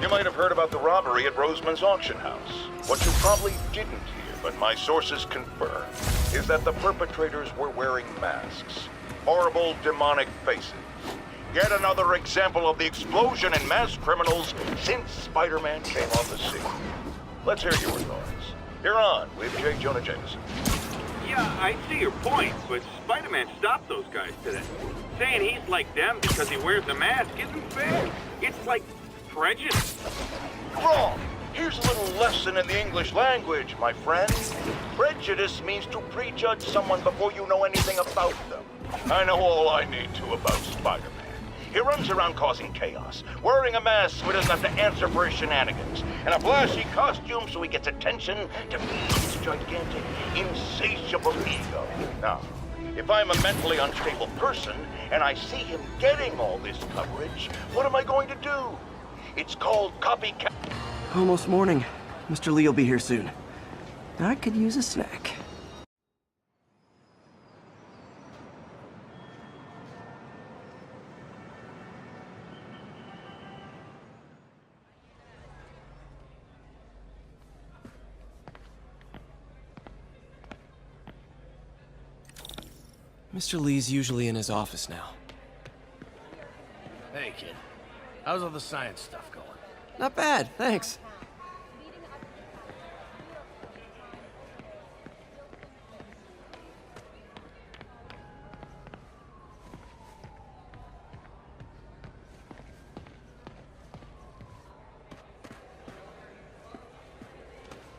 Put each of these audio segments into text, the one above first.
You might have heard about the robbery at Roseman's auction house. What you probably didn't hear, but my sources confirm, is that the perpetrators were wearing masks. Horrible, demonic faces. Yet another example of the explosion in mass criminals since Spider-Man came on the scene. Let's hear your thoughts. You're on with J. Jonah Jameson. Yeah, I see your point, but Spider-Man stopped those guys today. Saying he's like them because he wears a mask isn't fair. It's like prejudice. Wrong. Here's a little lesson in the English language, my friend. Prejudice means to prejudge someone before you know anything about them. I know all I need to about Spider-Man. He runs around causing chaos, wearing a mask so he doesn't have to answer for his shenanigans, and a flashy costume so he gets attention to feed his gigantic, insatiable ego. Now, if I'm a mentally unstable person and I see him getting all this coverage, what am I going to do? It's called copycat. Almost morning. Mr. Lee will be here soon. I could use a snack. Mr. Lee's usually in his office now. Hey, kid. How's all the science stuff going? Not bad, thanks.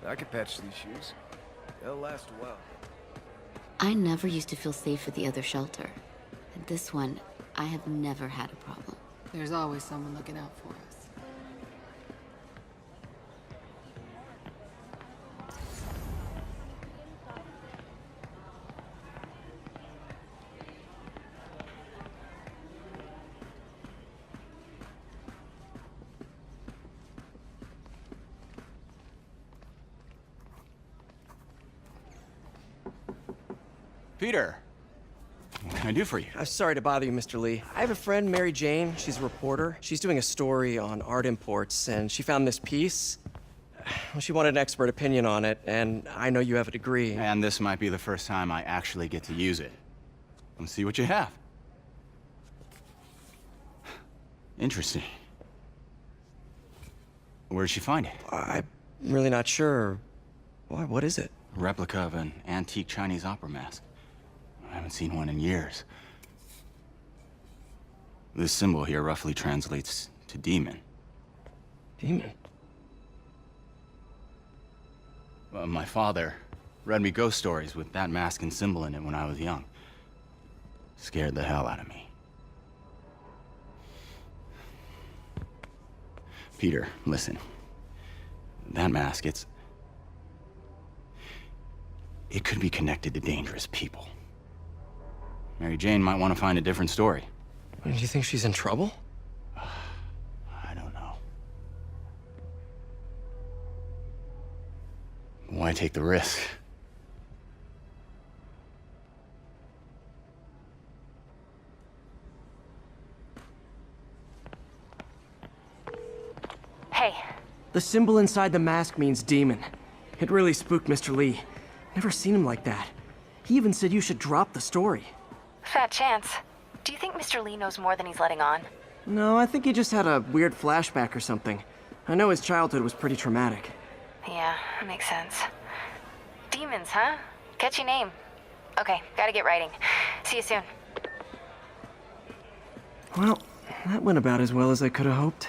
I could patch these shoes. They'll last a while. I never used to feel safe at the other shelter. At this one, I have never had a problem. There's always someone looking out for us. Peter, what can I do for you? I'm sorry to bother you, Mr. Lee. I have a friend, Mary Jane. She's a reporter. She's doing a story on art imports, and she found this piece. Well, she wanted an expert opinion on it, and I know you have a degree. And this might be the first time I actually get to use it. Let's see what you have. Interesting. Where'd she find it? I'm really not sure. Why, what is it? A replica of an antique Chinese opera mask. I haven't seen one in years. This symbol here roughly translates to demon. Demon? My father read me ghost stories with that mask and symbol in it when I was young. Scared the hell out of me. Peter, listen. That mask, it could be connected to dangerous people. Mary Jane might want to find a different story. Do you think she's in trouble? I don't know. Why take the risk? Hey. The symbol inside the mask means demon. It really spooked Mr. Lee. Never seen him like that. He even said you should drop the story. Fat chance. Do you think Mr. Lee knows more than he's letting on? No, I think he just had a weird flashback or something. I know his childhood was pretty traumatic. Yeah, makes sense. Demons, huh? Catchy name. Okay, gotta get writing. See you soon. Well, that went about as well as I could have hoped.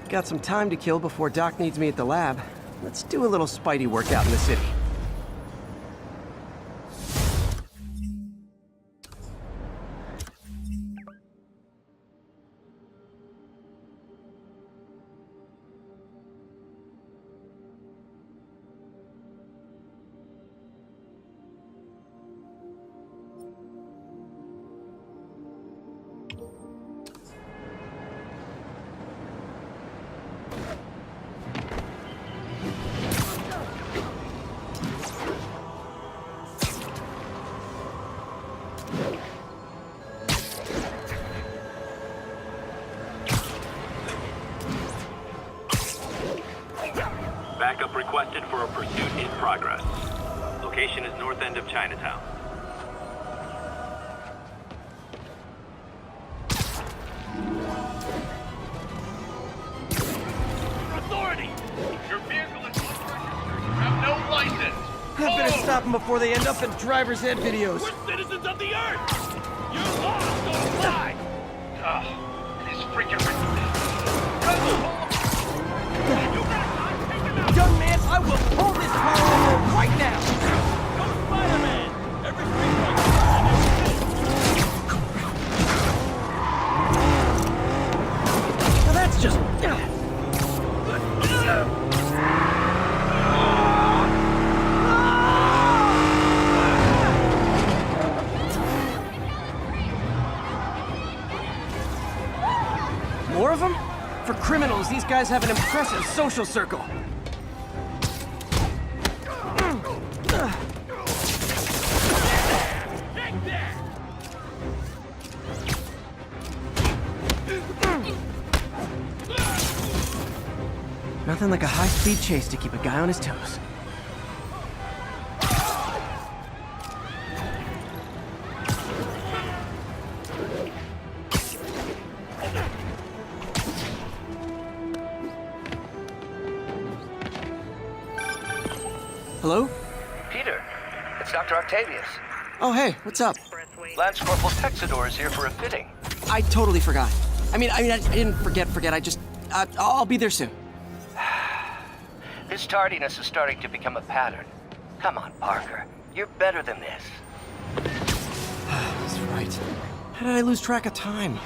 Got some time to kill before Doc needs me at the lab. Let's do a little Spidey workout in the city. Backup requested for a pursuit in progress. Location is north end of Chinatown. Authority! Your vehicle is unregistered. You have no license. I better stop them before they end up in driver's ed videos. We're citizens of the Earth! Your laws don't apply! This freaking Young man, I will pull this car over right now! Go Spider-Man! Every Now that's just... More of them? For criminals, these guys have an impressive social circle. Nothing like a high-speed chase to keep a guy on his toes. Hello? Peter, it's Dr. Octavius. Oh, hey, what's up? Lance Corporal Texador is here for a fitting. I totally forgot. I didn't forget. I just... I'll be there soon. This tardiness is starting to become a pattern. Come on, Parker. You're better than this. That's right. How did I lose track of time?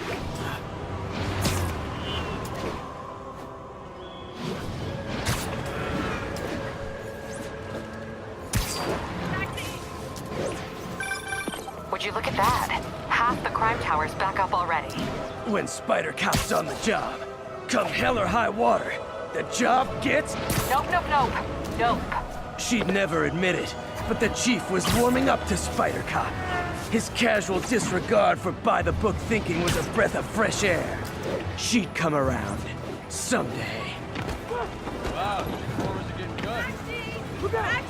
Would you look at that? Half the crime tower's back up already. When Spider Cop's on the job, come hell or high water, the job gets... Nope. She'd never admit it, but the chief was warming up to Spider Cop. His casual disregard for by-the-book thinking was a breath of fresh air. She'd come around. Someday. Wow, these performers are getting good. Look out!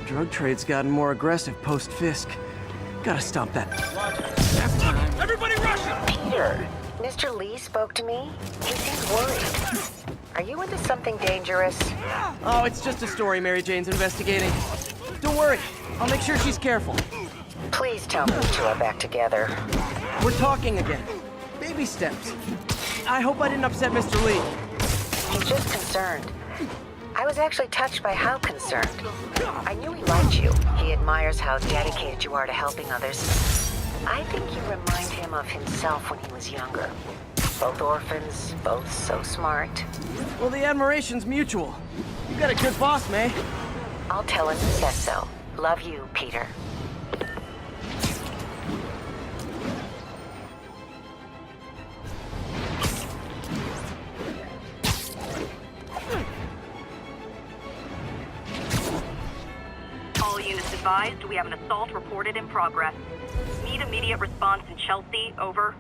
Drug trade's gotten more aggressive post-Fisk. Gotta stop that. Everybody rush him! Peter, Mr. Lee spoke to me. He seems worried. Are you into something dangerous? Oh, it's just a story Mary Jane's investigating. Don't worry, I'll make sure she's careful. Please tell me you two are back together. We're talking again. Baby steps. I hope I didn't upset Mr. Lee. He's just concerned. I was actually touched by how concerned. I knew he liked you. He admires how dedicated you are to helping others. I think you remind him of himself when he was younger. Both orphans, both so smart. Well, the admiration's mutual. You got a good boss, May. I'll tell him he says so. Love you, Peter. All units advised, we have an assault reported in progress. Need immediate response in Chelsea, over.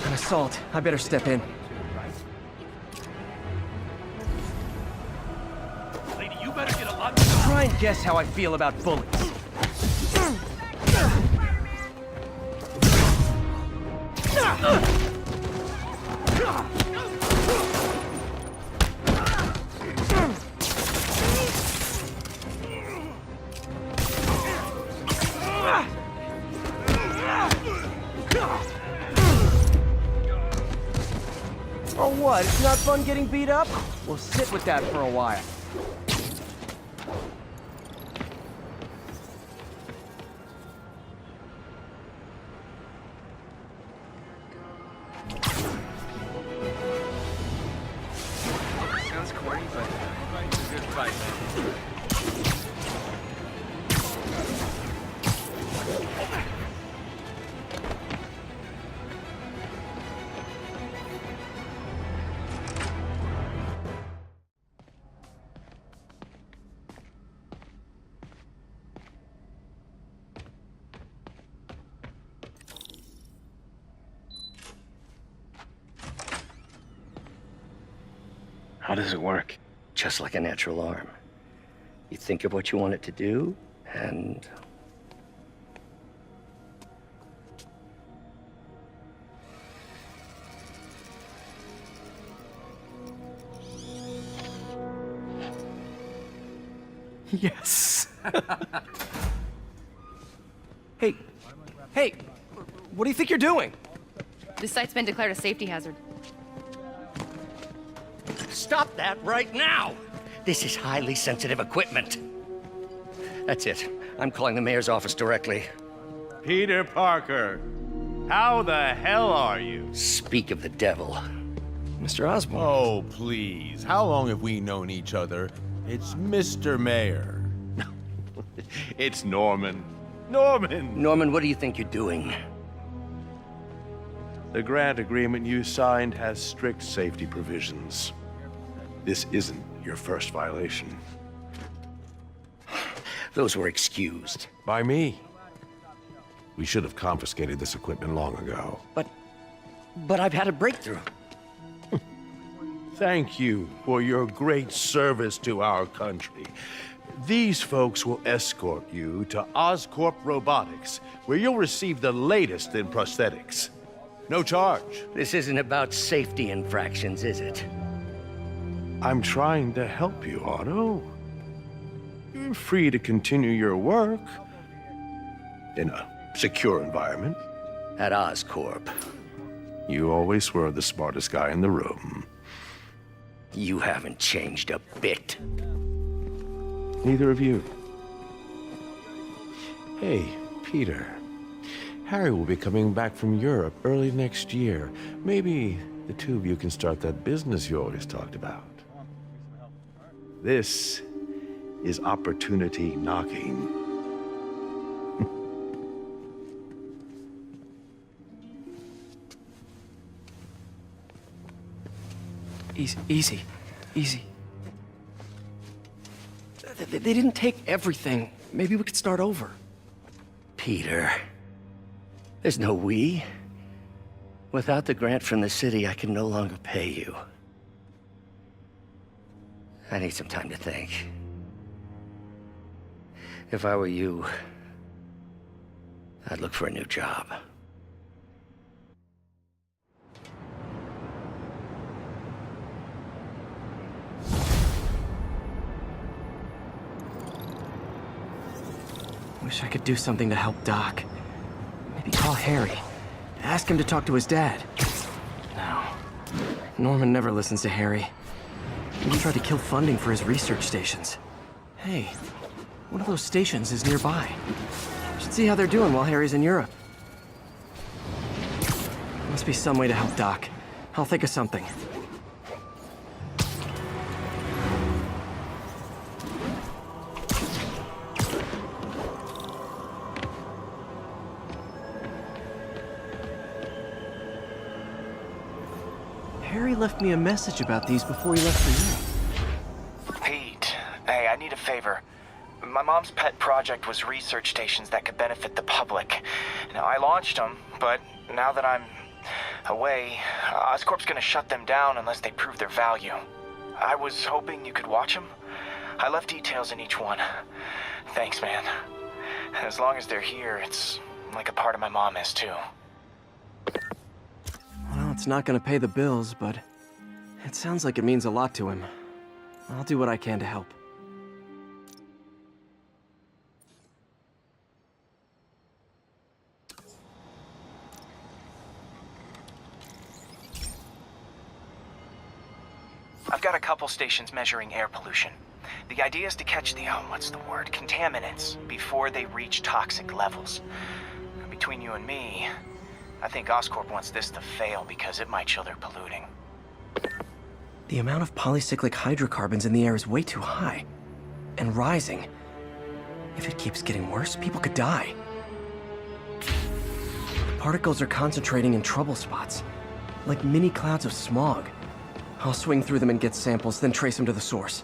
An assault. I better step in. Lady, you better get a lot... Try and guess how I feel about bullies. Oh, what? It's not fun getting beat up? We'll sit with that for a while. How does it work? Just like a natural arm. You think of what you want it to do, and... Yes! Hey! Hey! What do you think you're doing? This site's been declared a safety hazard. Stop that right now! This is highly sensitive equipment. That's it. I'm calling the mayor's office directly. Peter Parker, how the hell are you? Speak of the devil. Mr. Osborn. Oh, please. How long have we known each other? It's Mr. Mayor. It's Norman. Norman! Norman, what do you think you're doing? The grant agreement you signed has strict safety provisions. This isn't your first violation. Those were excused. By me. We should have confiscated this equipment long ago. But I've had a breakthrough. Thank you for your great service to our country. These folks will escort you to Oscorp Robotics, where you'll receive the latest in prosthetics. No charge. This isn't about safety infractions, is it? I'm trying to help you, Otto. You're free to continue your work in a secure environment. At Oscorp. You always were the smartest guy in the room. You haven't changed a bit. Neither of you. Hey, Peter. Harry will be coming back from Europe early next year. Maybe the two of you can start that business you always talked about. This is opportunity knocking. Easy. They didn't take everything. Maybe we could start over. Peter, there's no we. Without the grant from the city, I can no longer pay you. I need some time to think. If I were you, I'd look for a new job. Wish I could do something to help Doc. Maybe call Harry. Ask him to talk to his dad. No. Norman never listens to Harry. He tried to kill funding for his research stations. Hey, one of those stations is nearby. Should see how they're doing while Harry's in Europe. Must be some way to help Doc. I'll think of something. Harry left me a message about these before he left for you. Pete, hey, I need a favor. My mom's pet project was research stations that could benefit the public. Now, I launched them, but now that I'm away, Oscorp's gonna shut them down unless they prove their value. I was hoping you could watch them. I left details in each one. Thanks, man. As long as they're here, it's like a part of my mom is, too. Well, it's not gonna pay the bills, but it sounds like it means a lot to him. I'll do what I can to help. I've got a couple stations measuring air pollution. The idea is to catch the, contaminants before they reach toxic levels. Between you and me, I think Oscorp wants this to fail because it might show they're polluting. The amount of polycyclic hydrocarbons in the air is way too high. And rising. If it keeps getting worse, people could die. The particles are concentrating in trouble spots, like mini clouds of smog. I'll swing through them and get samples, then trace them to the source.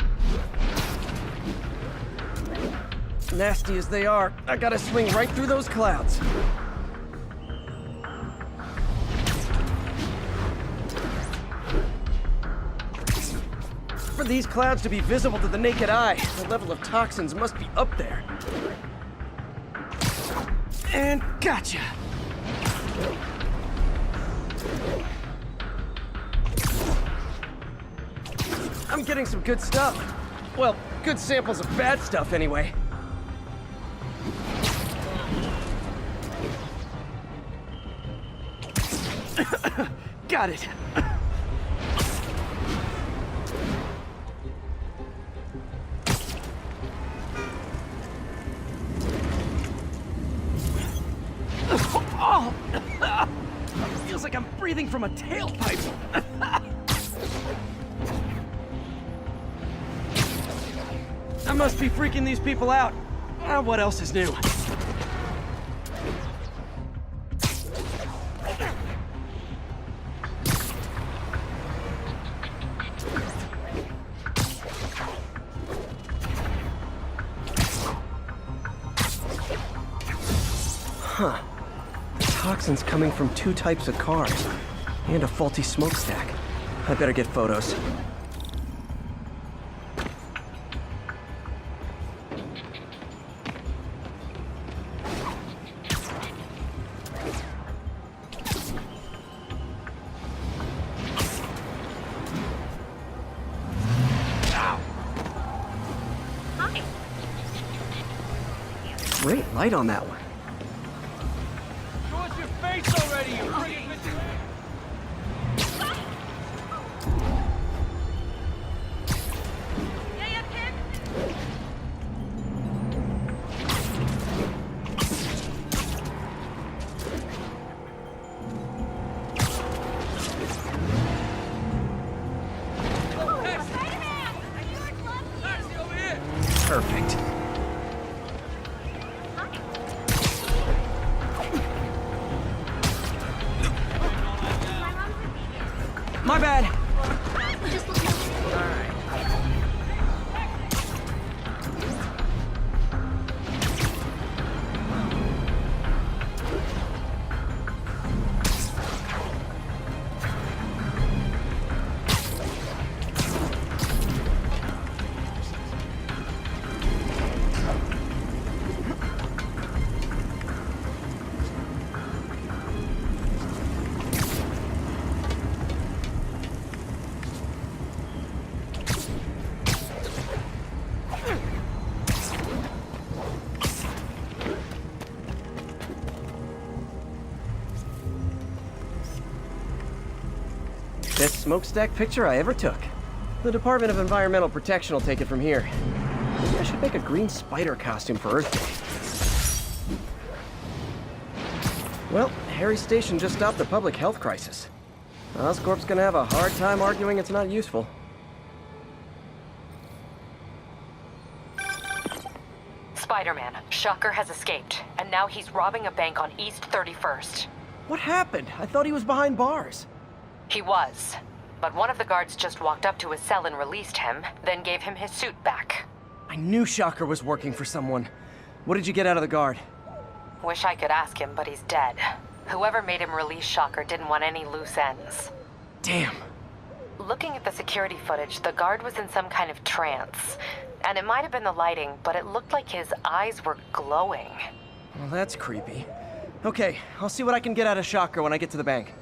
Nasty as they are, I gotta swing right through those clouds. For these clouds to be visible to the naked eye, the level of toxins must be up there. And gotcha! I'm getting some good stuff. Well, good samples of bad stuff anyway. Got it. Oh! Feels like I'm breathing from a tailpipe. I must be freaking these people out. What else is new? Huh. The toxin's coming from 2 types of cars. And a faulty smokestack. I better get photos. Great light on that one. Show us your face already, you freaking Perfect. My bad. Best smokestack picture I ever took. The Department of Environmental Protection will take it from here. Maybe I should make a green spider costume for Earth Day. Well, Harry's station just stopped the public health crisis. Oscorp's gonna have a hard time arguing it's not useful. Spider-Man, Shocker has escaped, and now he's robbing a bank on East 31st. What happened? I thought he was behind bars. He was, but one of the guards just walked up to his cell and released him, then gave him his suit back. I knew Shocker was working for someone. What did you get out of the guard? Wish I could ask him, but he's dead. Whoever made him release Shocker didn't want any loose ends. Damn. Looking at the security footage, the guard was in some kind of trance. And it might have been the lighting, but it looked like his eyes were glowing. Well, that's creepy. Okay, I'll see what I can get out of Shocker when I get to the bank.